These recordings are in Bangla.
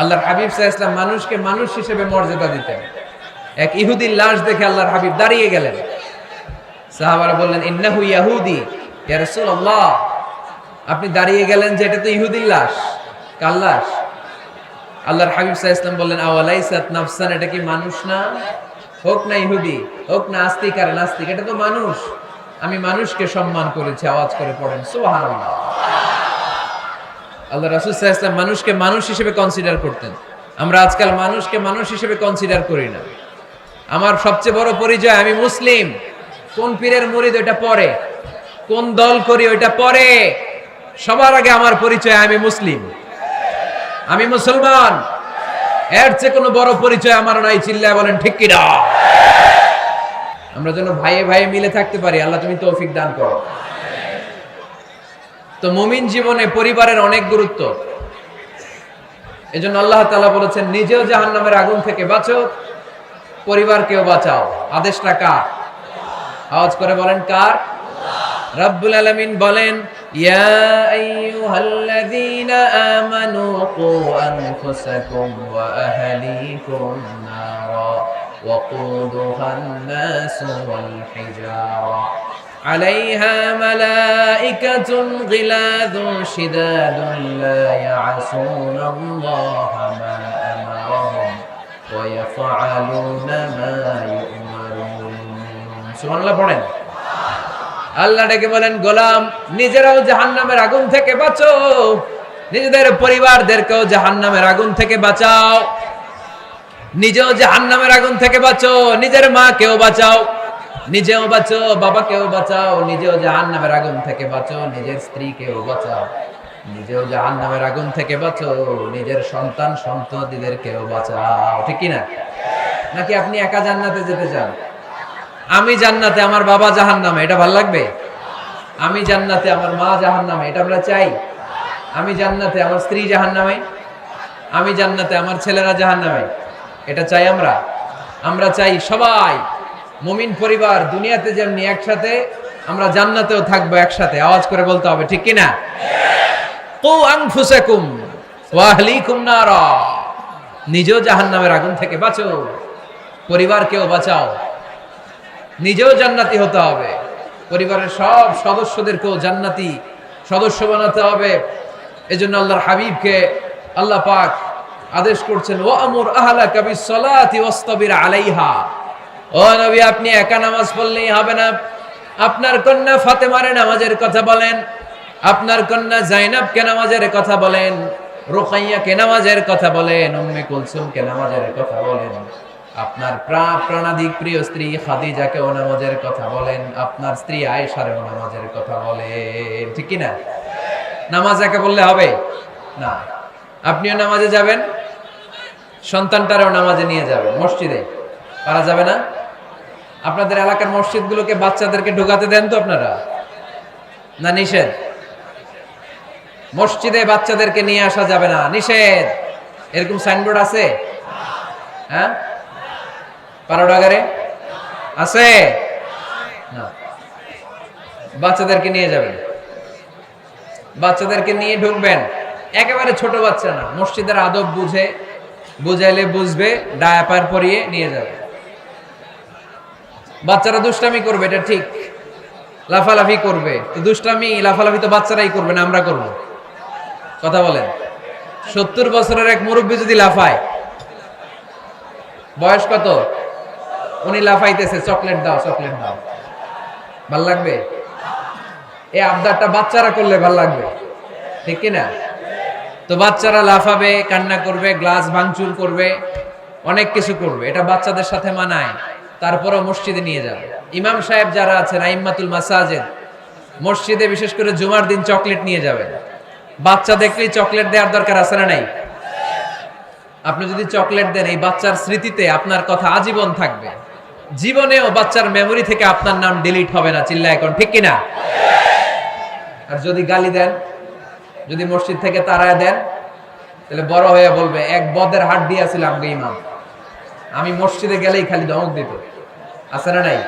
আল্লাহর হাবিব সাল্লাল্লাহু আলাইহি ওয়াসাল্লাম মানুষকে মানুষ হিসেবে মর্যাদা দিতেন। এক ইহুদির লাশ দেখে আল্লাহর হাবিব দাঁড়িয়ে গেলেন। সাহাবারা বললেন, ইন্নাহু ইয়াহুদি, ইয়া রাসূলুল্লাহ, আপনি দাঁড়িয়ে গেলেন যে এটা তো ইহুদির লাশ, কার লাশ? আল্লাহর হাবিব সাল্লাল্লাহু আলাইহি ওয়াসাল্লাম বললেন, আওয়ালাইসাত নাফসান, এটা কি মানুষ না? হোক না ইহুদি, হোক না আস্তিক আর নাস্তিক, এটা তো মানুষ। আমি মানুষকে সম্মান করেছি। আওয়াজ করে পড়েন সুবহানাল্লাহ। আল্লাহ রাসূল সাল্লাল্লাহু আলাইহি ওয়াসাল্লাম মানুষকে মানুষ হিসেবে কনসিডার করতেন। আমরা আজকাল মানুষকে মানুষ হিসেবে কনসিডার করি না। আমার সবচেয়ে বড় পরিচয় আমি মুসলিম। কোন পীরের মুরিদ ওইটা পরে, কোন দল করি ওইটা পরে, সবার আগে আমার পরিচয় আমি মুসলিম, আমি মুসলমান। এর চেয়ে কোনো বড় পরিচয় আমার নাই। চিল্লায় বলেন ঠিক কি না? আমরা যেন ভাইয়ে ভাইয়ে মিলে থাকতে পারি। আল্লাহ তুমি তৌফিক দান করো। তো মুমিন জীবনে পরিবারের অনেক গুরুত্ব। এজন্য আল্লাহ তাআলা বলেছেন, নিজেও জাহান্নামের আগুন থেকে বাঁচো, পরিবারকেও বাঁচাও। আদেশটা কার? আওয়াজ করে বলেন কার? রব্বুল আলামিন বলেন, ইয়া আইয়ুহাল্লাযীনা আমানু কু আনফুসাকুম ওয়া আহলিকুম নারা ওয়াকুদুহান নাসু ওয়াল হিজারা আলাইহা মালাইকাতুন গিলাযুন শিদাদুন লা ইয়াসুনাল্লাহা মা আমারাহুম ওয়া ইয়াফআলুনা মা ইউমারুন। সুবহানাল্লাহ পড়েন। আল্লাহ ডেকে বলেন, গোলাম নিজেরাও জাহান্নামের আগুন থেকে বাঁচো, নিজেদের পরিবারদেরকেও জাহান্নামের আগুন থেকে বাঁচাও। নিজেও জাহান্নামের আগুন থেকে বাঁচো, নিজের মাকেও বাঁচাও, নিজেও বাঁচো, বাবাকেও বাঁচাও। নিজেও জাহান্নামের আগুন থেকে বাঁচো, নিজের স্ত্রীকেও বাঁচাও। নিজেও জাহান্নামের আগুন থেকে বাঁচো, নিজের সন্তান সন্ততিদেরকেও বাঁচাও। ঠিক কি না? নাকি আপনি একা জান্নাতে যেতে চান? আমি জান্নাতে, আমার বাবা জাহান্নামে, এটা ভালো লাগবে? আমি জান্নাতে, আমার মা জাহান্নামে, এটা আমরা চাই? আমি জান্নাতে, আমার স্ত্রী জাহান্নামে, আমি জান্নাতে, আমার ছেলেরা জাহান্নামে, এটা চাই আমরা? আমরা চাই সবাই মুমিন পরিবার দুনিয়াতে যেমনি একসাথে, আমরা জান্নাতেও থাকবো একসাথে। আওয়াজ করে বলতে হবে ঠিক কি না? কু আনফুসাকুম ওয়া আহলিকুম নারা, নিজেও জাহান্নামের আগুন থেকে বাঁচো, পরিবারকেও বাঁচাও। নিজেও জান্নাতি হতে হবে, পরিবারের সব সদস্যদেরকেও জান্নাতি সদস্য বানাতে হবে। এজন্য আল্লাহর হাবিবকে আল্লাহ পাক আদেশ করছেন, ওয়া আমুর আহলাকা বিসসালাতি ওয়াসতাবির আলাইহা। ও নবী, আপনি একা নামাজ পড়লেই হবে না। আপনার কন্যা ফাতেমারে নামাজের কথা বলেন, আপনার কন্যা জাইনাবকে নামাজের কথা বলেন, রুকাইয়াকে নামাজের কথা বলেন, উম্মে কুলসুমকে নামাজের কথা বলেন। আপনার প্রাণাধিক প্রিয় স্ত্রী খাদিজাকেও নামাজের কথা বলেন, আপনার স্ত্রী আয়েশারও নামাজের কথা বলেন। ঠিক কি না? নামাজ একা বললে হবে না। আপনিও নামাজে যাবেন, সন্তানটারও নামাজে নিয়ে যাবেন। মসজিদে পারা যাবে না? আপনাদের এলাকার মসজিদগুলোকে বাচ্চাদেরকে ঢোকাতে দেন তো আপনারা, না নিষেধ? মসজিদে বাচ্চাদেরকে নিয়ে আসা যাবে না, নিষেধ। এরকম সাইনবোর্ড আছে? হ্যাঁ, পারোডাগারে আছে না? বাচ্চাদেরকে নিয়ে যাবেন, বাচ্চাদেরকে নিয়ে ঢুকবেন। একেবারে ছোট বাচ্চা না, মসজিদের আদব বুঝে, বুঝাইলে বুঝবে, ডায়াপার পরিয়ে নিয়ে যাবে। বাচ্চারা দুষ্টামি করবে, এটা ঠিক, লাফালাফি করবে। তো দুষ্টামি লাফালাফি তো বাচ্চারাই করবে না, আমরা করব? কথা বলেন। 70 বছরের এক মুরব্বী যদি লাফায়, বয়স কত, উনি লাফাইতেছে, চকলেট দাও, চকলেট দাও, ভাল লাগবে? এই আবদারটা বাচ্চারা করলে ভাল লাগবে, ঠিক কিনা? তো বাচ্চারা লাফাবে, কান্না করবে, গ্লাস ভাঙচুর করবে, অনেক কিছু করবে, এটা বাচ্চাদের সাথে মানায়। তারপরও মসজিদে নিয়ে যাবে। ইমাম সাহেব যারা আছেন, আইম্মাতুল মাসাজিদ, মসজিদে বিশেষ করে জুমার দিন চকলেট নিয়ে যাবেন। বাচ্চা দেখলেই চকলেট দেওয়ার দরকার আছে না নাই? আপনি যদি চকলেট দেন, এই বাচ্চার স্মৃতিতে আপনার কথা আজীবন থাকবে। জীবনেও বাচ্চার মেমোরি থেকে আপনার নাম ডিলিট হবে না। চিল্লা এখন ঠিক কিনা? আর যদি গালি দেন, যদি মসজিদ থেকে তাড়ায় দেন, তাহলে বড় হয়ে বলবে, এক বদের হাট দিয়ে ছিল আমাকে ইমাম, আমি মসজিদে গেলেই খালি ধমক দিত। আছে না নাই?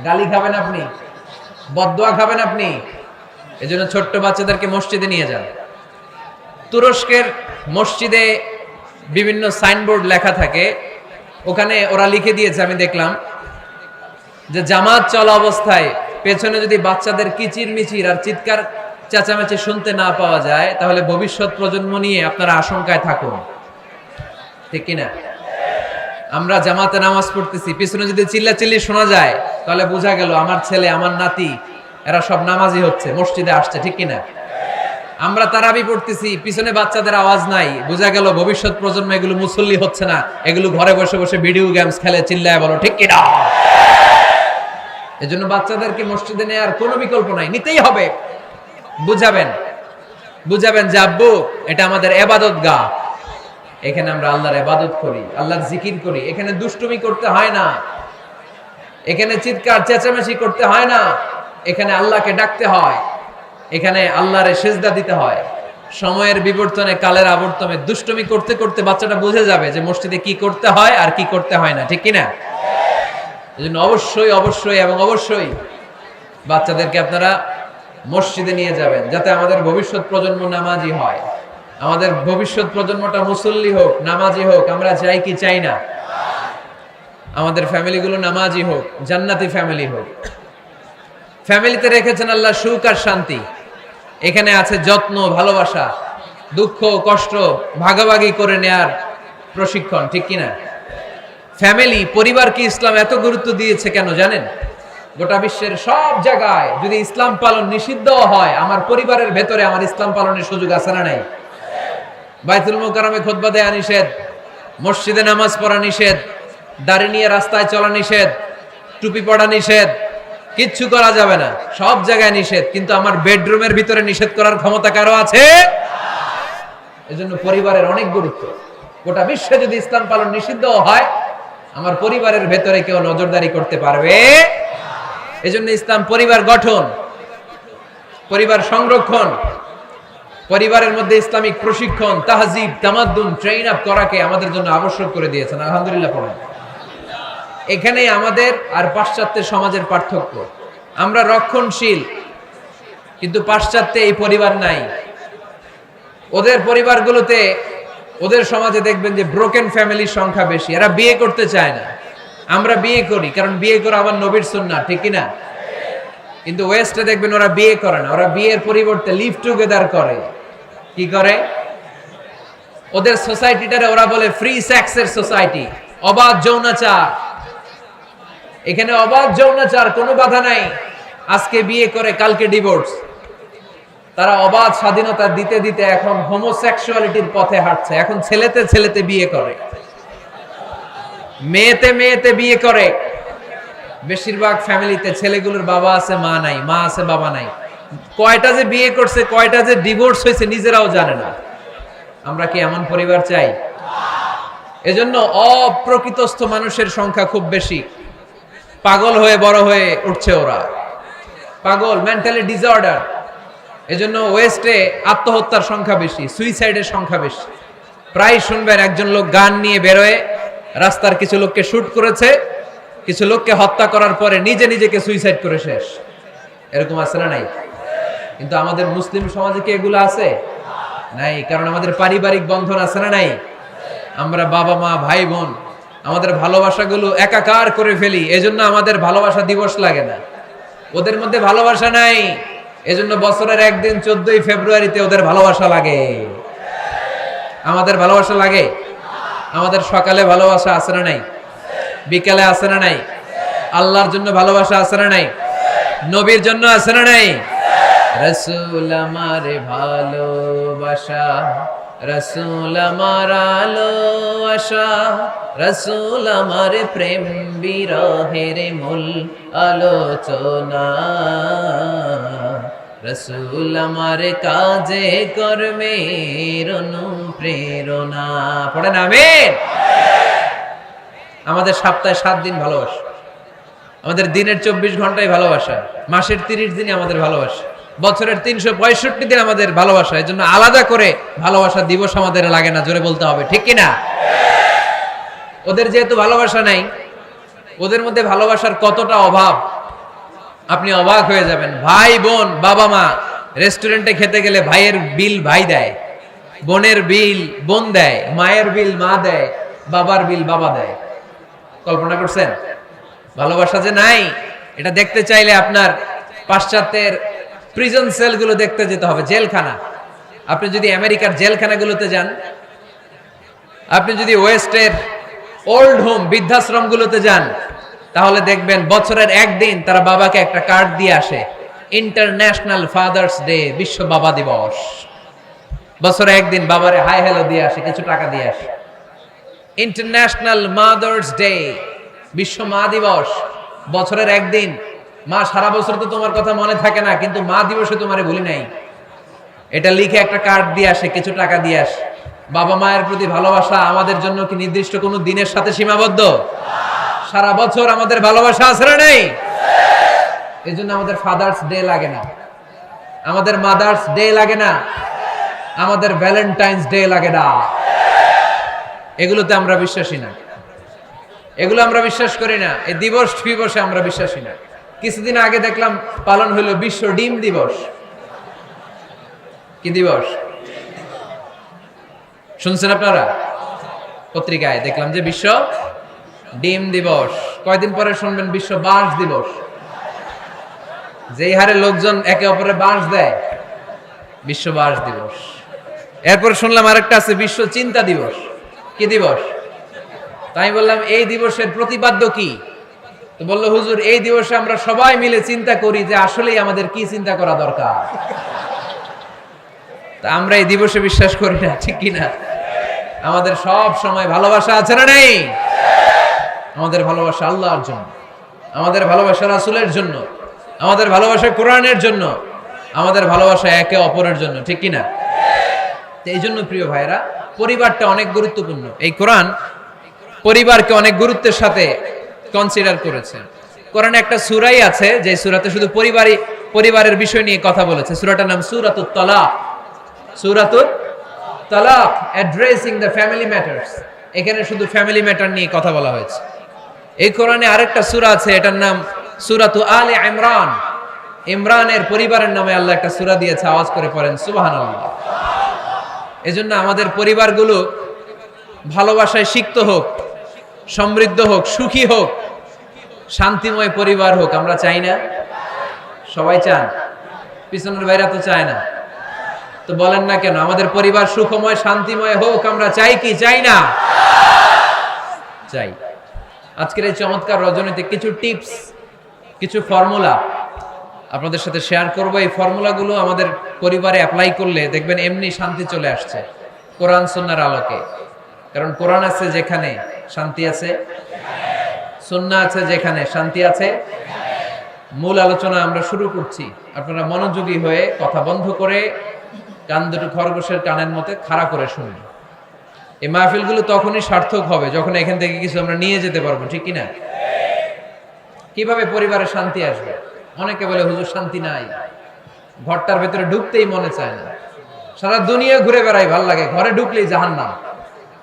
গালি খাবেন আপনি, বদদোয়া খাবেন আপনি। এজন্য ছোট্ট বাচ্চাদেরকে মসজিদে নিয়ে যান। তুরস্কের মসজিদে বিভিন্ন সাইনবোর্ড লেখা থাকে, ওখানে ওরা লিখে দিয়েছে, আমি দেখলাম যে জামাত চলা অবস্থায় পেছনে যদি বাচ্চাদের কিচির মিচির আর চিৎকার চেঁচামেচি শুনতে না পাওয়া যায়, তাহলে ভবিষ্যৎ প্রজন্ম নিয়ে আপনারা আশঙ্কায় থাকুন। ঠিক কিনা? আমরা জামাতে নামাজ পড়তেছি, পিছনে যদি চিল্লাচিল্লি শোনা যায়, তাহলে বোঝা গেল আমার ছেলে, আমার নাতি, এরা সব নামাজি হচ্ছে, মসজিদে আসছে। ঠিক কিনা? আমরা তারাবি পড়তেছি, পিছনে বাচ্চাদের আওয়াজ নাই, বোঝা গেল ভবিষ্যৎ প্রজন্ম এগুলো মুসল্লি হচ্ছে না, এগুলো ঘরে বসে বসে ভিডিও গেমস খেলে, চিল্লায় বলো। ঠিক কিনা? এজন্য বাচ্চাদেরকে মসজিদে নেওয়ার কোনো বিকল্প নাই, নিতেই হবে। বুঝাবেন যে আব্বু, এটা আমাদের ইবাদত গাহ, এখানে আমরা আল্লাহর ইবাদত করি, আল্লাহর জিকির করি, এখানে দুষ্টুমি করতে হয় না, এখানে চিৎকার চেঁচামেচি করতে হয় না, এখানে আল্লাহকে ডাকতে হয়, এখানে আল্লাহরে সেজদা দিতে হয়। সময়ের বিবর্তনে, কালের আবর্তনে দুষ্টুমি করতে করতে বাচ্চাটা বুঝে যাবে যে মসজিদে কি করতে হয় আর কি করতে হয় না। ঠিক কিনা? এজন্য অবশ্যই বাচ্চাদেরকে আপনারা মসজিদে নিয়ে যাবেন, যাতে আমাদের ভবিষ্যৎ প্রজন্ম নামাজি হয়, আমাদের ভবিষ্যৎ প্রজন্মটা মুসল্লি হোক, নামাজি হোক। আমরা চাই কি চাই না? আমাদের ফ্যামিলিগুলো নামাজি হোক, জান্নাতি ফ্যামিলি হোক। ফ্যামিলিতে রেখেছেন আল্লাহ সুখ আর শান্তি, এখানে আছে যত্ন, ভালোবাসা, দুঃখ কষ্ট ভাগাভাগি করে নেয়ার প্রশিক্ষণ। ঠিক কিনা? ফ্যামিলি, পরিবারকে ইসলাম এত গুরুত্ব দিয়েছে কেন জানেন? গোটা বিশ্বের সব জায়গায় যদি ইসলাম পালন নিষিদ্ধ হয়, আমার পরিবারের ভেতরে আমার ইসলাম পালনের সুযোগ আছে না নাই? বাইতুল মুকাররমে খুতবা দেয়া নিষেধ, মসজিদে নামাজ পড়া নিষেধ, দাড়ি নিয়ে রাস্তায় চলা নিষেধ, টুপি পড়া নিষেধ, কিচ্ছু করা যাবে না, সব জায়গায় নিষেধ। কিন্তু আমার বেডরুমের ভিতরে নিষেধ করার ক্ষমতা কারো আছে? এজন্য পরিবারের অনেক গুরুত্ব। গোটা বিশ্বে যদি ইসলাম পালন নিষিদ্ধ হয়, আমার পরিবারের ভেতরে কেউ নজরদারি করতে পারবে? এজন্য ইসলাম পরিবার গঠন, পরিবার সংরক্ষণ, পরিবারের মধ্যে ইসলামিক প্রশিক্ষণ, তাহজিব, তামাদ্দুন, ট্রেইন আপ করাকে আমাদের জন্য আবশ্যক করে দিয়েছেন। আলহামদুলিল্লাহ পড়েন। এখানেই আমাদের আর পাশ্চাত্যের সমাজের পার্থক্য। আমরা রক্ষণশীল, কিন্তু পাশ্চাত্যে এই পরিবার নাই। ওদের পরিবারগুলোতে, ওদের সমাজে দেখবেন যে ব্রোকেন ফ্যামিলির সংখ্যা বেশি, এরা বিয়ে করতে চায় না। আমরা বিয়ে করি, কারণ বিয়ে করা আমার নবীর সুন্নাহ। ঠিক কিনা? কিন্তু ওয়েস্টে দেখবেন ওরা বিয়ে করে না, ওরা বিয়ের পরিবর্তে লিভ টুগেদার করে। কি করে? ওদের সোসাইটিটারে ওরা বলে ফ্রি সেক্সের সোসাইটি, অবাধ যৌনাচার। এখানে অবাধ যৌনাচার, কোনো বাধা নাই। আজকে বিয়ে করে কালকে ডিভোর্স। তারা অবাধ স্বাধীনতা দিতে দিতে এখন হোমোসেক্সুয়ালিটির পথে হাঁটছে। এখন ছেলেতে ছেলেতে বিয়ে করে, মেয়েতে মেয়েতে বিয়ে করে। বেশিরভাগ ফ্যামিলিতে ছেলেগুলোর বাবা আছে, মা নাই, মা আছে, বাবা নাই। কয়টা যে বিয়ে করছে, কয়টা যে ডিভোর্স হয়েছে নিজেরাও জানে না। আমরা কি এমন পরিবার চাই? এজন্য অপ্রকৃতস্থ মানুষের সংখ্যা খুব বেশি। পাগল হয়ে বড় হয়ে উঠছে ওরা, পাগল, মেন্টালি ডিসঅর্ডার। এজন্য ওয়েস্টে আত্মহত্যার সংখ্যা বেশি, সুইসাইডের সংখ্যা বেশি। প্রায় শুনবেন একজন লোক গান নিয়ে বেরোয়, রাস্তার কিছু লোককে শুট করেছে, কিছু লোককে হত্যা করার পরে নিজে নিজেকে সুইসাইড করে শেষ। এরকম আছে না নাই? কিন্তু আমাদের মুসলিম সমাজে কি এগুলো আছে? নাই। কারণ আমাদের পারিবারিক বন্ধন আছে না নাই? আমরা বাবা মা ভাই বোন আমাদের ভালোবাসাগুলো একাকার করে ফেলি, এজন্য আমাদের ভালোবাসা দিবস লাগে না। ওদের মধ্যে ভালোবাসা নাই, এজন্য বছরের একদিন 14ই ফেব্রুয়ারিতে ওদের ভালোবাসা লাগে। আমাদের ভালোবাসা লাগে? আমাদের সকালে ভালোবাসা আছে না নাই? বিকালে আছে না নাই? আল্লাহর জন্য ভালোবাসা আছে না নাই? নবীর জন্য আছে না নাই? রাসূল আমারে ভালোবাসা, রাসূল আমার আলো আশা, রাসূল আমার প্রেম বিরহের মূল আলোচনা, রাসূল আমার কাজে কর্মের অনুপ্রেরণা। পড়েন আমিন। আমাদের সপ্তাহে 7 দিন ভালোবাসা, আমাদের দিনের 24 ঘন্টায় ভালোবাসা, মাসের 30 দিনই আমাদের ভালোবাসা, বছরের 365 দিন আমাদের ভালোবাসা। এই জন্য আলাদা করে ভালোবাসা দিবস আমাদের লাগে না, জোরে বলতে হবে। ঠিক কিনা? ওদের যেহেতু ভালোবাসা নাই, ওদের মধ্যে ভালোবাসার কতটা অভাব আপনি অবাক হয়ে যাবেন। ভাই বোন, বাবা মা রেস্টুরেন্টে খেতে গেলে ভাইয়ের বিল ভাই দেয়, বোনের বিল বোন দেয়, মায়ের বিল মা দেয়, বাবার বিল বাবা দেয়। কল্পনা করছেন? ভালোবাসা যে নাই, এটা দেখতে চাইলে আপনার পাশ্চাত্যের প্রিজন সেলগুলো দেখতে যেতে হবে, জেলখানা। আপনি যদি আমেরিকার জেলখানাগুলোতে যান, আপনি যদি ওয়েস্টের ওল্ড হোম বৃদ্ধাশ্রমগুলোতে যান, তাহলে দেখবেন বছরের একদিন তারা বাবাকে একটা কার্ড দিয়ে আসে, ইন্টারন্যাশনাল ফাদার্স ডে, বিশ্ব বাবা দিবস। বছরে একদিন বাবারে হাই হ্যালো দিয়ে আসে, কিছু টাকা দিয়ে আসে। ইন্টারন্যাশনাল মাদার্স ডে, বিশ্ব মা দিবস, বছরের একদিন। মা সারা বছর তো তোমার কথা মনে থাকে না, কিন্তু মা দিবসে তোমারে ভুলি নাই, এটা লিখে একটা কার্ড দিয়ে আসে, কিছু টাকা দিয়ে আসে। বাবা মায়ের প্রতি ভালোবাসা আমাদের জন্য কি নির্দিষ্ট কোনো দিনের সাথে সীমাবদ্ধ? সারা বছর আমাদের ভালোবাসা আছে না নেই? এই জন্য আমাদের ফাদার্স ডে লাগে না, আমাদের মাদার্স ডে লাগে না, আমাদের ভ্যালেন্টাইন্স ডে লাগে না। এগুলোতে আমরা বিশ্বাসী না, এগুলো আমরা বিশ্বাস করি না। এই দিবস ফিবসে আমরা বিশ্বাসী না। কিছুদিন আগে দেখলাম পালন হলো বিশ্ব ডিম দিবস। কি দিবস শুনছেন আপনারা? পত্রিকায় দেখলাম যে বিশ্ব ডিম দিবস। কয়দিন পরে শুনবেন বিশ্ব বাঁশ দিবস। যেই হারে লোকজন একে অপরে বাঁশ দেয়, বিশ্ব বাঁশ দিবস। এরপর শুনলাম আরেকটা আছে বিশ্ব চিন্তা দিবস। কি দিবস? তাই বললাম এই দিবসের প্রতিপাদ্য কি? তো বললো হুজুর, এই দিবসে আমরা সবাই মিলে চিন্তা করি যে আসলেই আমাদের কি চিন্তা করা দরকার। তা আমরা এই দিবসে বিশ্বাস করি না, ঠিক কিনা? আমাদের সব সময় ভালোবাসা আছে না নেই? আমাদের ভালোবাসা আল্লাহর জন্য, আমাদের ভালোবাসা রাসূলের জন্য, আমাদের ভালোবাসা কোরআনের জন্য, আমাদের ভালোবাসা একে অপরের জন্য, ঠিক কিনা? এই জন্য প্রিয় ভাইরা, পরিবারটা অনেক গুরুত্বপূর্ণ। এই কোরআন পরিবারকে অনেক গুরুত্বের সাথে কনসিডার করেছে। কোরআনে একটা সূরাই আছে যে সূরাতে শুধু পরিবারের বিষয় নিয়ে কথা বলেছে। সূরাটার নাম সূরাতুত তালাক। সূরাতুত তালাক, অ্যাড্রেসিং দ্য ফ্যামিলি ম্যাটার্স। এখানে শুধু ফ্যামিলি ম্যাটার নিয়ে কথা বলা হয়েছে। এই কোরআনে আরেকটা সূরা আছে, এটার নাম সূরাতু আলে ইমরান। ইমরানের পরিবারের নামে আল্লাহ একটা সূরা দিয়েছে। আওয়াজ করে পড়েন সুবহানাল্লাহ। এজন্য আমাদের পরিবারগুলো ভালোবাসায় সিক্ত হোক, সমৃদ্ধ হোক, সুখী হোক, শান্তিময় পরিবার হোক। আমরা চাই না? সবাই চান? পিছনের ভাইরা তো চায় না। তো বলেন না কেন? আমাদের পরিবার সুখময় শান্তিময় হোক আমরা চাই কি চাই না? চাই। আজকের এই চমৎকার রজনীতে কিছু টিপস, কিছু ফর্মুলা আপনাদের সাথে শেয়ার করব। এই ফর্মুলাগুলো আমাদের পরিবারে অ্যাপ্লাই করলে দেখবেন এমনি শান্তি চলে আসছে কোরআন সুন্নাহর আলোকে। কারণ কোরআন আছে যেখানে শান্তি আছে, সুন্নাহ আছে যেখানে শান্তি আছে। মূল আলোচনা আমরা শুরু করছি। আপনারা মনোযোগী হয়ে কথা বন্ধ করে কান দুটো খরগোশের কানের মধ্যে খাড়া করে শুনুন। এই মাহফিলগুলো তখনই সার্থক হবে যখন এখান থেকে কিছু আমরা নিয়ে যেতে পারবো, ঠিক কিনা? কিভাবে পরিবারে শান্তি আসবে? অনেকে বলে হুজুর শান্তি নাই, ঘরটার ভেতরে ঢুকতেই মনে চায় না, সারা দুনিয়া ঘুরে বেড়াই, ভাল লাগে, ঘরে ঢুকলেই জাহান্নাম।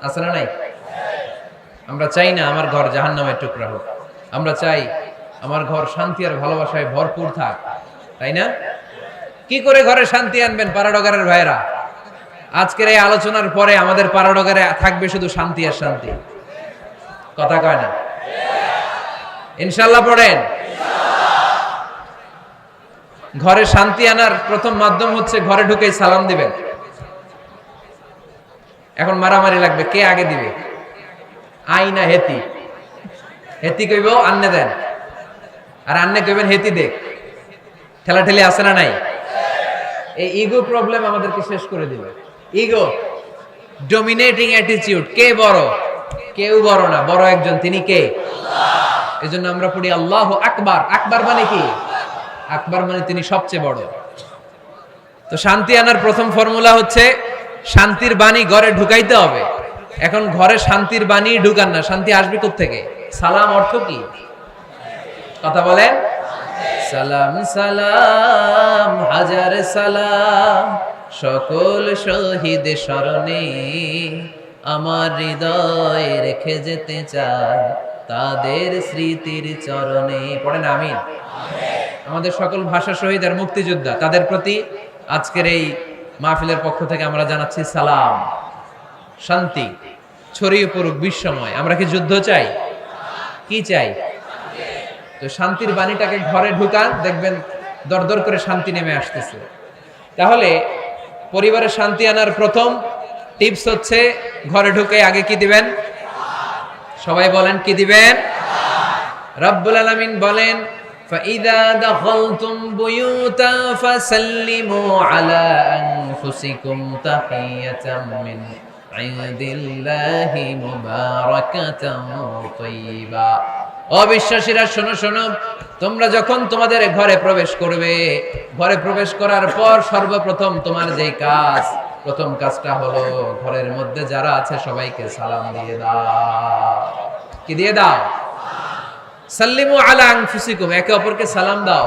আছে না নাই? আমরা চাই না আমার ঘর জাহান্নামের টুকরা হোক। আমরা চাই আমার ঘর শান্তি আর ভালোবাসায় ভরপুর থাক, তাই না? কি করে ঘরে শান্তি আনবেন পাড়াডগারের ভাইরা? আজকের এই আলোচনার পরে আমাদের পাড়াডগারে থাকবে শুধু শান্তি আর শান্তি। কথা কয় না? ইনশাআল্লাহ পড়েন। ঘরে শান্তি আনার প্রথম মাধ্যম হচ্ছে ঘরে ঢুকেই সালাম দিবেন। এখন মারামারি লাগবে, কে আগে দিবে? আই না হেতি? হেতি কইব আন্নে দেন, আর আন্নে কইবেন হেতি দেখ। ঠেলাঠেলি আছে না নাই? এই ইগো প্রবলেম আমাদেরকে শেষ করে দিবে। Ego, dominating attitude. কে বড়? কেউ বড় না, বড় একজন, তিনি কে? আল্লাহ। এজন্য আমরা পড়ি আল্লাহু আকবার। আকবার মানে কি? আকবার মানে তিনি সবচেয়ে বড়। তো শান্তি আনার প্রথম ফর্মুলা হচ্ছে শান্তির বাণী ঘরে ঢুকাইতে হবে। এখন ঘরে শান্তির বাণী ঢুকান না, শান্তি আসবে কোত্থেকে? সালাম অর্থ কি? কথা বলেন। সালাম সালাম হাজার সালাম সকল শহীদ স্মরণে, আমার হৃদয় রেখে যেতে চাই তাদের স্মৃতির চরণে। পড়েন আমিন। আমাদের সকল ভাষা শহীদ আর মুক্তিযোদ্ধা, তাদের প্রতি আজকের এই মাহফিলের পক্ষ থেকে আমরা জানাচ্ছি সালাম, শান্তি ছড়িয়ে পড়ুক বিশ্বময়। আমরা কি যুদ্ধ চাই? কি চাই? তো শান্তির বাণীটাকে ঘরে ঢুকান, দেখবেন দরদর করে শান্তি নেমে আসতেছে। তাহলে পরিবারে শান্তি আনার প্রথম টিপস হচ্ছে ঘরে ঢুকে আগে কি দিবেন? সবাই বলেন কি দিবেন? রব্বুল আলামিন বলেন فَإِذَا دَخَلْتُمْ بُيُوتًا فَسَلِّمُوا عَلَى أَنفُسِكُمْ تَحِيَّةً مِّنْ عِندِ اللَّهِ مُبَارَكَةً طَيِّبَةً। অবিশ্বাসীরা শোনো শোনো, তোমরা যখন তোমাদের ঘরে প্রবেশ করবে, ঘরে প্রবেশ করার পর সর্বপ্রথম তোমার যেই কাজ, প্রথম কাজটা হলো ঘরের মধ্যে যারা আছে সবাইকে সালাম দিয়ে দাও। কি দিয়ে দাও? সাল্লিমু আলা আনফুসিকুম, একে অপরকে সালাম দাও।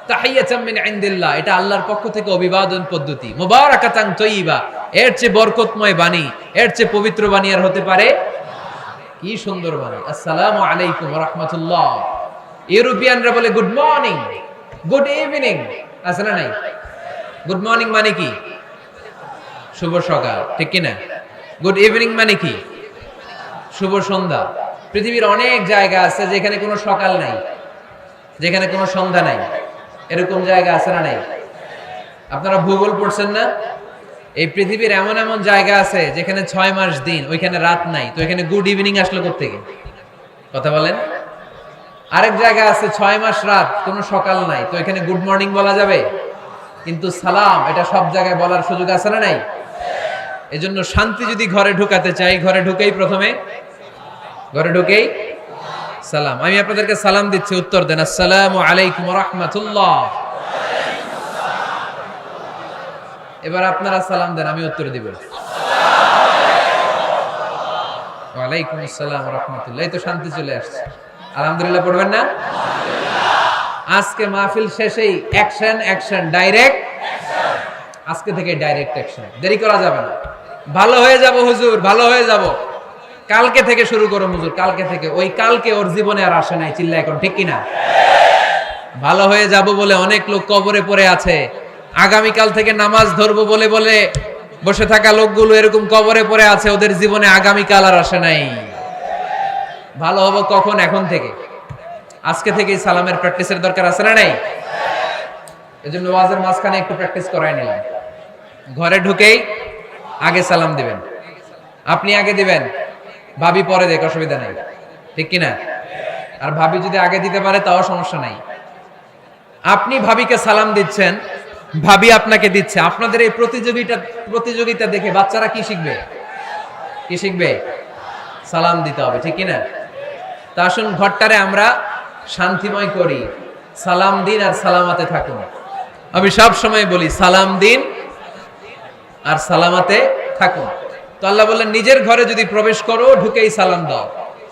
তাহিয়াতাম মিন ইনদিল্লাহ, এটা আল্লাহর পক্ষ থেকে অভিবাদন পদ্ধতি। মুবারাকাতান তাইয়্যিবা, এর চেয়ে বরকতময় বাণী, এর চেয়ে পবিত্র বাণী আর হতে পারে? কি সুন্দর বাণী! আসসালামু আলাইকুম ওয়া রাহমাতুল্লাহ। ইউরোপিয়ানরা বলে গুড মর্নিং, গুড ইভিনিং, আছে না নাই? গুড মর্নিং মানে কি? শুভ সকাল, ঠিক কি না? গুড ইভিনিং মানে কি? শুভ সন্ধ্যা। পৃথিবীর অনেক জায়গা আছে যেখানে কোনো সকাল নাই, যেখানে কোনো সন্ধ্যা নাই। এরকম জায়গা আছে না নাই? আপনারা ভূগোল পড়ছেন না? এই পৃথিবীর এমন এমন জায়গা আছে যেখানে 6 মাস দিন, ওইখানে রাত নাই, তো এখানে গুড ইভিনিং আসলো কোত্থেকে? কথা বলেন। আরেক জায়গা আছে 6 মাস রাত, কোনো সকাল নাই, তো এখানে গুড মর্নিং বলা যাবে? কিন্তু সালাম এটা সব জায়গায় বলার সুযোগ আছে না নাই? এজন্য শান্তি যদি ঘরে ঢুকাতে চাই, ঘরে ঢুকেই প্রথমে, ঘরে ঢুকেই সালাম। আমি আপনাদেরকে সালাম দিচ্ছি, উত্তর দেন। আসসালামু আলাইকুম ওয়া রাহমাতুল্লাহ। এবার আপনারা সালাম দেন, আমি উত্তর দিব। ওয়া আলাইকুম আসসালাম ওয়া রাহমাতুল্লাহ। এই তো শান্তি চলে আসছে। আলহামদুলিল্লাহ পড়বেন না? আজকে মাহফিল শেষেই অ্যাকশন, অ্যাকশন, ডাইরেক্ট অ্যাকশন। আজকে থেকে ডাইরেক্ট অ্যাকশন, দেরি করা যাবে না। ভালো হয়ে যাব হুজুর, ভালো হয়ে যাব, কালকে থেকে শুরু করো হুজুর, কালকে থেকে। ওই কালকে ওর জীবনে আর আসে নাই, চিল্লা এখন, ঠিক কিনা? ভালো হয়ে যাব বলে অনেক লোক কবরে পড়ে আছে। আগামীকাল থেকে নামাজ ধরবো বলে বলে বসে থাকা লোকগুলো এরকম কবরে পড়ে আছে, ওদের জীবনে আগামীকাল আর আসে নাই। ভালো হবো কখন? এখন থেকে, আজকে থেকেই সালামের প্র্যাকটিসের দরকার আছে না নাই? এজন্য ওয়াজের মাঝখানে একটু প্র্যাকটিস করাই নিলাম। ঘরে ঢুকেই আগে সালাম দিবেন, আপনি আগে দিবেন, ভাবি পরে দেখ, অসুবিধা নাই, ঠিক কিনা? আর ভাবি যদি আগে দিতে পারে তাও সমস্যা নাই। আপনি ভাবিকে সালাম দিচ্ছেন, ভাবি আপনাকে দিচ্ছে। আপনাদের এই প্রতিযোগিতা দেখে বাচ্চারা কি শিখবে? কি শিখবে? সালাম দিতে হবে, ঠিক কিনা? তা আসুন ঘরটারে আমরা শান্তিময় করি। সালাম দিন আর সালামাতে থাকুন। আমি সব সময় বলি সালাম দিন আর সালামাতে থাকুন। তো আল্লাহ বললেন নিজের ঘরে যদি প্রবেশ করো ঢুকেই সালাম দাও।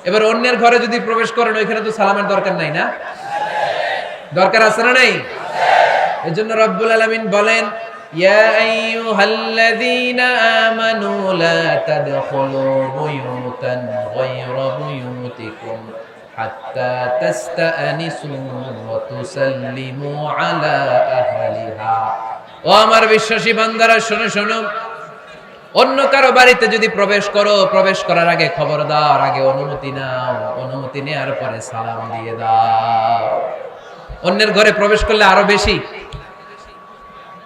এবার অন্যের ঘরে যদি প্রবেশ করেন ওইখানে তো সালামের দরকার নাই, না? দরকার আছে না নাই? এজন্য রব্বুল আলামিন বলেন ইয়া আইয়ুহাল্লাযীনা আমানু লা তাদখুলু বুয়ুতান গায়রা বুয়ুতিকুম হাত্তা তাস্তানিসু ওয়া তুসাল্লিমু আলা আহলিহা। ও আমার বিশ্বাসী বান্দারা, শোনো শোনো, অন্য কারো বাড়িতে যদি প্রবেশ করো, প্রবেশ করার আগে খবরদার আগে অনুমতি নাও, অনুমতি নেওয়ার পরে সালাম দিয়ে দাও। অন্যের ঘরে প্রবেশ করলে আরো বেশি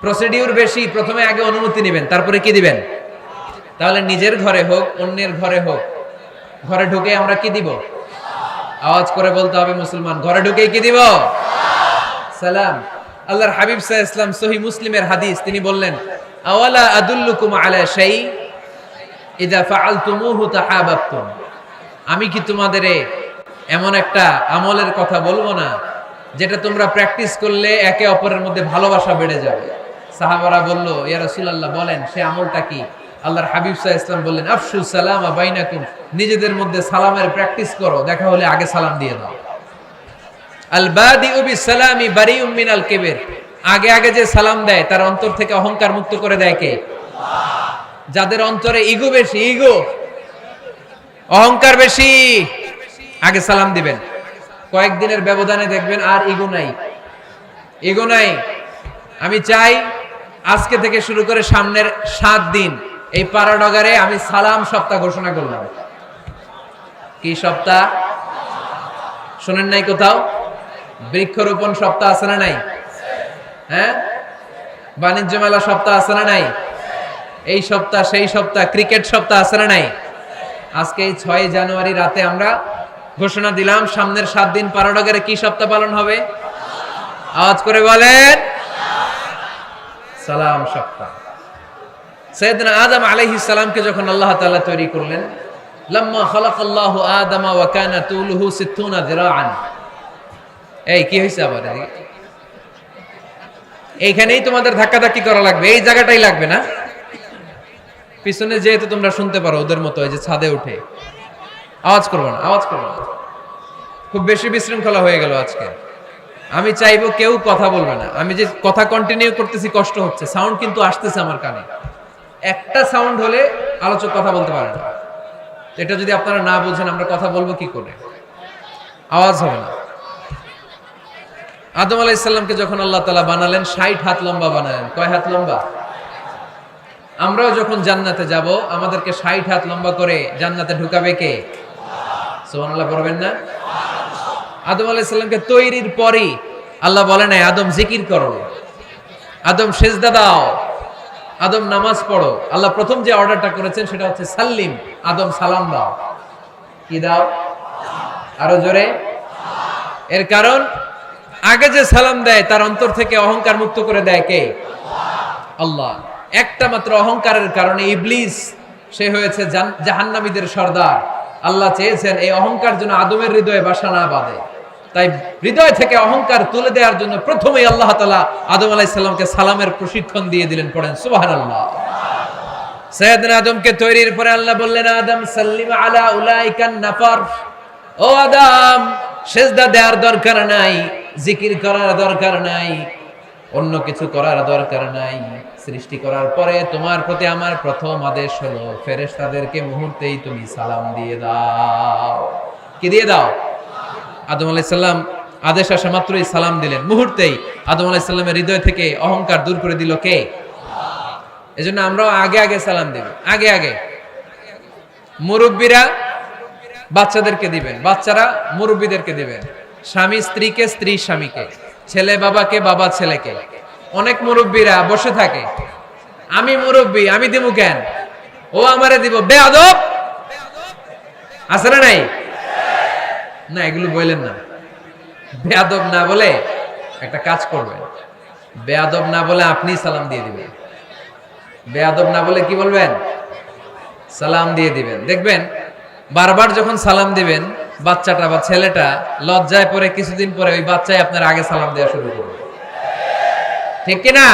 প্রসিডিউর, বেশি। প্রথমে আগে অনুমতি নেবেন, তারপরে কি দিবেন? তাহলে নিজের ঘরে হোক অন্যের ঘরে হোক, ঘরে ঢুকে আমরা কি দিব? আওয়াজ করে বলতে হবে মুসলমান, ঘরে ঢুকে কি দিব? সালাম। আল্লাহর হাবিব সাল্লাল্লাহু আলাইহি ওয়াসাল্লাম সহিহ মুসলিমের হাদিস, তিনি বললেন আওয়ালা আদুল্লুকুম আলা শাই ইযা ফাআলতুমুহু তাহাবাবতুম। আমি কি তোমাদের এমন একটা আমলের কথা বলবো না যেটা তোমরা প্র্যাকটিস করলে একে অপরের মধ্যে ভালোবাসা বেড়ে যাবে? সাহাবারা বলল ইয়া রাসূলুল্লাহ বলেন সে আমলটা কি? আল্লাহর হাবিব সাল্লাল্লাহু আলাইহি ওয়াসাল্লাম বললেন আফশু সালামা বাইনাকুম, নিজেদের মধ্যে সালামের প্র্যাকটিস করো, দেখা হলে আগে সালাম দিয়ে দাও। আল বাদিউ বিসালামি বারিউম মিনাল কিবর, আগে আগে যে সালাম দেয় তার অন্তর থেকে অহংকার মুক্ত করে দেয় কে? আল্লাহ। যাদের অন্তরে ইগো বেশি, ইগো অহংকার বেশি, আগে সালাম দিবেন। কয়েকদিনের ব্যবধানে দেখবেন আর ইগো নাই, ইগো নাই। আমি চাই আজকে থেকে শুরু করে সামনের 7 দিন এই পারাডগারে আমি সালাম সপ্তাহ ঘোষণা করলাম। কি সপ্তাহ? শোনেন নাই কোথাও? বৃক্ষরোপণ সপ্তাহ আছে না নাই? হ্যাঁ, বাণিজ্য মেলা সপ্তাহ আছে না নাই? এই সপ্তাহ সেই সপ্তাহ, ক্রিকেট সপ্তাহ আছে না নাই? আজকে এই 6 জানুয়ারি রাতে আমরা ঘোষণা দিলাম সামনের 7 দিন পারাডগারে কি সপ্তাহ পালন হবে? আওয়াজ করে বলেন, সালাম সপ্তাহ। সাইয়েদনা আদম আলাইহিস সালামকে যখন আল্লাহ তাআলা তৈরি করলেন, লাম্মা খালাকাল্লাহু আদামা ওয়া কানা তুলুহু 60 যিরাআন। এই কি হইছে আবার? এইখানেই তোমাদের ধাক্কাধাক্কি করা লাগবে, এই জায়গাটাই লাগবে না? পিছনে যেহেতু তোমরা শুনতে পারো ওদের মতো, এই যে ছাদে উঠে আওয়াজ করবো না, আওয়াজ করবো না। খুব বেশি বিশৃঙ্খলা হয়ে গেল আজকে। আমি চাইবো কেউ কথা বলবে না। আমি যে কথা কন্টিনিউ করতেছি কষ্ট হচ্ছে, সাউন্ড কিন্তু আসতেছে আমার কানে। একটা সাউন্ড হলে আলোচক কথা বলতে পারে না। এটা যদি আপনারা না বুঝেন আমরা কথা বলবো কি করে? আওয়াজ হবে না। আদম আলাইহিস সালামকে যখন আল্লাহ তাআলা বানালেন 60 হাত লম্বা বানালেন। কয় হাত লম্বা? আমরাও যখন জান্নাতে যাব আমাদেরকে 60 হাত লম্বা করে জান্নাতে ঢুকাবে কে? সুবহানাল্লাহ পড়বেন না? আদম আলাইহিস সালামকে তৈরির পরই আল্লাহ বলেন, আদম জিকির করো, আদম সিজদা দাও, আদম নামাজ পড়ো। আল্লাহ প্রথম যে অর্ডারটা করেছেন সেটা হচ্ছে সাল্লিম, আদম সালাম দাও। কি দাও? আরো জোরে। এর কারণ আগে যে সালাম দেয় তার অন্তর থেকে অহংকার মুক্ত করে দেয় কে? আল্লাহ। একটা মাত্র অহংকারের কারণে ইবলিস সে হয়েছে জাহান্নামীদের সর্দার। আল্লাহ চেয়েছেন এই অহংকার যেন আদমের হৃদয়ে বাসা না বাঁধে, তাই হৃদয় থেকে অহংকার তুলে দেওয়ার জন্য প্রথমেই আল্লাহ তাআলা আদম আলাইহিস সালামকে সালামের প্রশিক্ষণ দিয়ে দিলেন। পড়েন সুবহানাল্লাহ। সাইয়েদনা আদমকে তৈরির পরে আল্লাহ বললেন, আদম সাল্লিম আলা উলাইকান নাফার। ও আদম, সিজদা দেওয়ার দরকার নাই, জিকির করার দরকার নাই, অন্য কিছু করার দরকার নাই। সৃষ্টি করার পরে তোমার প্রতি আমার প্রথম আদেশ হলো ফেরেশতাদেরকে মুহূর্তেই তুমি সালাম দিয়ে দাও। কি দিয়ে দাও? আদম আলাইহিস সালাম আদেশ আসা মাত্রই সালাম দিলেন। মুহূর্তেই আদম আলাইহিস সালামের হৃদয় থেকে অহংকার দূর করে দিল কে? এজন্য আমরাও আগে আগে সালাম দেব। আগে আগে মুরব্বীরা বাচ্চাদেরকে দিবেন, বাচ্চারা মুরব্বীদেরকে দিবেন, স্বামী স্ত্রীকে, স্ত্রী স্বামীকে, ছেলে বাবাকে, বাবা ছেলেকে। অনেক মুরব্বীরা বসে থাকে, আমি মুরব্বী আমি দিমু কেন, ও আমারে দিব, বেয়াদব। আছে না নাই? না, এগুলো বললেন না। বেয়াদব না বলে একটা কাজ করবেন, বেয়াদব না বলে আপনি সালাম দিয়ে দিবেন। বেয়াদব না বলে কি বলবেন? সালাম দিয়ে দিবেন। দেখবেন বারবার যখন সালাম দিবেন বাচ্চাটা বা ছেলেটা লজ্জায় পড়ে কিছুদিন পরে ওই বাচ্চাই আপনার আগে সালাম দেওয়া শুরু করবে। ঠিক কিনা?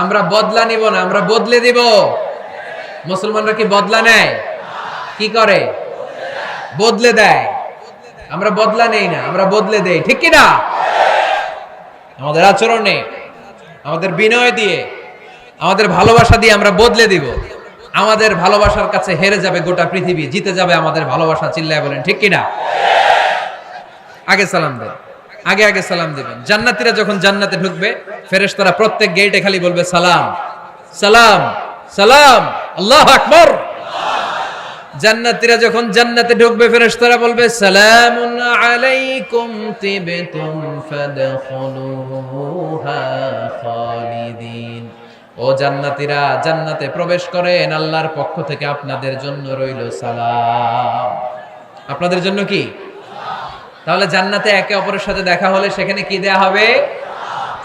আমরা বদলা নিব না, আমরা বদলে দিব। মুসলমানরা কি বদলা নেয়? কি করে? বদলে দেয়। আমরা বদলা নেই না, আমরা বদলে দেই। ঠিক কিনা? আমাদের আচরণে, আমাদের বিনয় দিয়ে, আমাদের ভালোবাসা দিয়ে আমরা বদলে দিব। আমাদের ভালোবাসার কাছে হেরে যাবে গোটা পৃথিবী, জিতে যাবে আমাদের ভালোবাসা। চিল্লায় বলেন ঠিক কিনা? আগে সালাম দেন, আগে আগে সালাম দিবেন। জান্নাতীরা যখন জান্নাতে ঢুকবে ফেরেশতারা প্রত্যেক গেটে খালি বলবে সালাম সালাম সালাম, আল্লাহু আকবার। জান্নাতীরা যখন জান্নাতে ঢুকবে ফেরেশতারা বলবে সালামুন আলাইকুম তিবতুম ফাদখুলুহা খালিদিন। ও জান্নাতীরা, জান্নাতে প্রবেশ করেন, আল্লাহর পক্ষ থেকে আপনাদের জন্য রইল সালাম। আপনাদের জন্য কি? তাহলে জান্নাতে একে অপরের সাথে দেখা হলে সেখানে কি দেয়া হবে?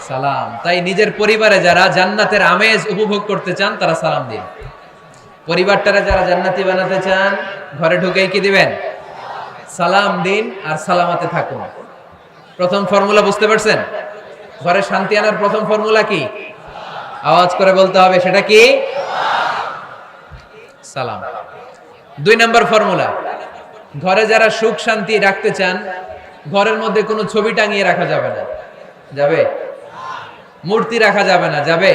সালাম। তাই নিজের পরিবারে যারা জান্নাতের আমেজ উপভোগ করতে চান তারা সালাম দিন। পরিবারটারে যারা জান্নাতি বানাতে চান ঘরে ঢুকেই কি দিবেন? সালাম দিন আর সালামাতে থাকুন। প্রথম ফর্মুলা বুঝতে পারছেন? ঘরে শান্তি আনার প্রথম ফর্মুলা কি? আওয়াজ করে বলতে হবে, সেটা কি? সালাম। 2 নম্বর ফর্মুলা, ঘরে যারা সুখ শান্তি রাখতে চান ঘরের মধ্যে কোনো ছবি টাঙিয়ে রাখা যাবে না। যাবে? মূর্তি রাখা যাবে না। যাবে?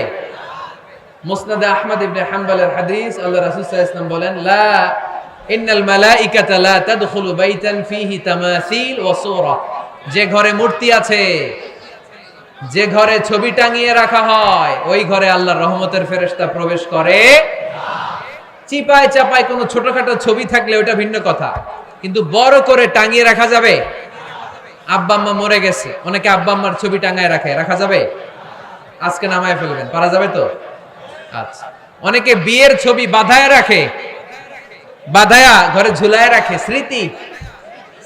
মুসনাদে আহমদ ইবনে হাম্বলের হাদিস, আল্লাহ রাসূল সাল্লাল্লাহু আলাইহি ওয়াসাল্লাম বলেন, লা ইন্নাল মালাইকাতা লা তাদখুলু বাইতান ফীহি তামাসিল ওয়া সূরা। যে ঘরে মূর্তি আছে যে ঘরে ছবি টাঙিয়ে রাখা হয় ওই ঘরে আল্লাহর রহমতের ফেরেশতা প্রবেশ করে চিপায় চাপায় কোনো ছোটখাটো ছবি থাকলে ওটা ভিন্ন কথা, কিন্তু বড় করে টাঙিয়ে রাখা যাবে? আব্বা আম্মা মরে গেছে, অনেকে আব্বা আম্মার ছবি টাঙায় রাখা যাবে? আজকে নামায় ফেলবেন, পারা যাবে তো? আচ্ছা, অনেকে বিয়ের ছবি বাঁধায় রাখে, বাঁধায়া ঘরে ঝুলায় রাখে,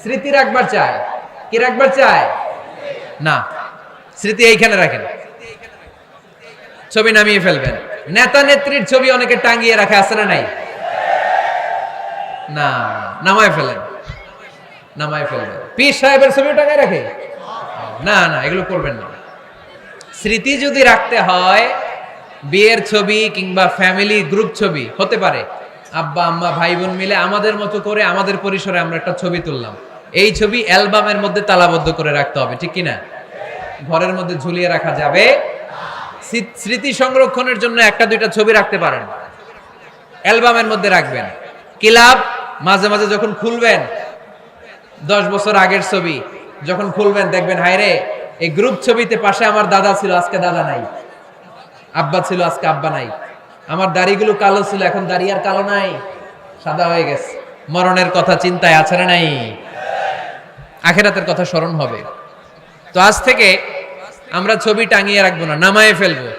স্মৃতি রাখবার চায়। কি রাখবার চায়? না, স্মৃতি এইখানে রাখেন, ছবি নামিয়ে ফেলবেন। নেতা নেত্রীর ছবি অনেকে টাঙিয়ে রাখে, আছে না নাই? না, নামায় ফেলেন, নামায় ফেলবেন। পীর সাহেবের ছবি টাঙায় রাখে? না না, এগুলো করবেন না। স্মৃতি যদি রাখতে হয়, বিয়ের ছবি কিংবা ফ্যামিলি গ্রুপ ছবি হতে পারে, আব্বা আম্মা ভাই বোন মিলে আমাদের মতো করে আমাদের পরিসরে আমরা একটা ছবি তুললাম, এই ছবি অ্যালবামের মধ্যে তালাবদ্ধ করে রাখতে হবে, ঠিক কিনা? ঘরের মধ্যে ঝুলিয়ে রাখা যাবে? স্মৃতি সংরক্ষণের জন্য একটা দুইটা ছবি রাখতে পারেন, অ্যালবামের মধ্যে রাখবেন। ক্লাব মাঝে মাঝে যখন খুলবেন, 10 বছর আগের ছবি যখন খুলবেন দেখবেন, হায় রে, এই গ্রুপ ছবিতে পাশে আমার দাদা ছিল, আজকে দাদা নাই, আব্বা ছিল, আজকে আব্বা নাই, আমার দাড়িগুলো কালো ছিল, এখন দাড়ি আর কালো নাই, সাদা হয়ে গেছে। মরণের কথা চিন্তায় আছে না নাই? আখিরাতের কথা স্মরণ হবে। তো আজ থেকে আমরা ছবি টাঙিয়ে রাখবো না, নামায়ে ফেলবো।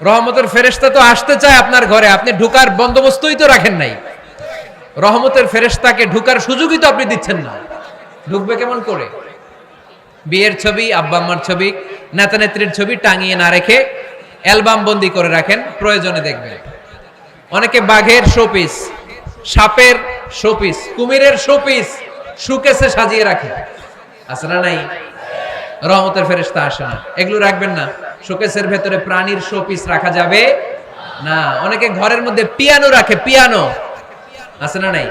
রহমতের ফেরেশতা তো আসতে চায় আপনার ঘরে, আপনি ঢুকার বন্দোবস্তই তো রাখেন নাই। রহমতের ফেরেশতাকে ঢুকার সুযোগই তো আপনি দিচ্ছেন না, ঢুকবে কেমন করে? বিয়ের ছবি, আব্বা আম্মার ছবি, নেতা নেত্রীর ছবি টাঙিয়ে না রেখে অ্যালবাম বন্দি করে রাখেন, প্রয়োজনে দেখবেন। অনেকে বাঘের শোপিস, সাপের শোপিস, কুমিরের শোপিস শোকেসে সাজিয়ে রাখে, আছে না নাই? রহমতের ফেরেশতা আসে না, এগুলো রাখবেন না। শোকেসের ভেতরে প্রাণীর শোপিস রাখা যাবে না। অনেকে ঘরের মধ্যে পিয়ানো রাখে, পিয়ানো, আছে না নাই?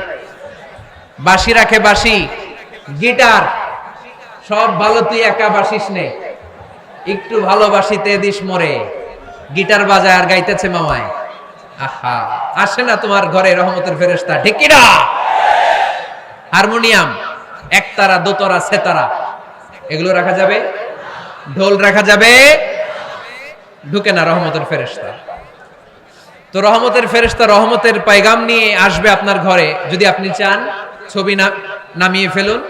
বাঁশি রাখে, বাঁশি, গিটার, সব ভালো, তুই একা বাসিস নে, একটু ভালোবাসিতে দিস মরে, গিটার বাজায় আর গাইতেছে মামায়। আহা, আসে না তোমার ঘরে রহমতের ফেরেশতা, ঠিক কি না? হারমোনিয়াম, একতারা, দোতারা, সেতারা, এগুলো রাখা যাবে? ঢোল রাখা যাবে? ঢুকে না রহমতের ফেরেশতা। তো রহমতের ফেরেশতা রহমতের পায়গাম নিয়ে আসবে আপনার ঘরে। যদি আপনি চান, ছবি নামিয়ে ফেলুন,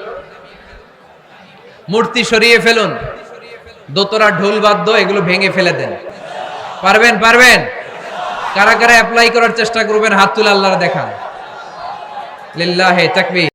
মূর্তি সরিয়ে ফেলুন, দোতরা, ঢোল বাদ্য এগুলো ভেঙে ফেলে দেন। পারবেন? পারবেন? কারা কারা অ্যাপ্লাই করার চেষ্টা করবেন? হাত তুলে আল্লাহর দেখান। লিল্লাহে তাকবীর।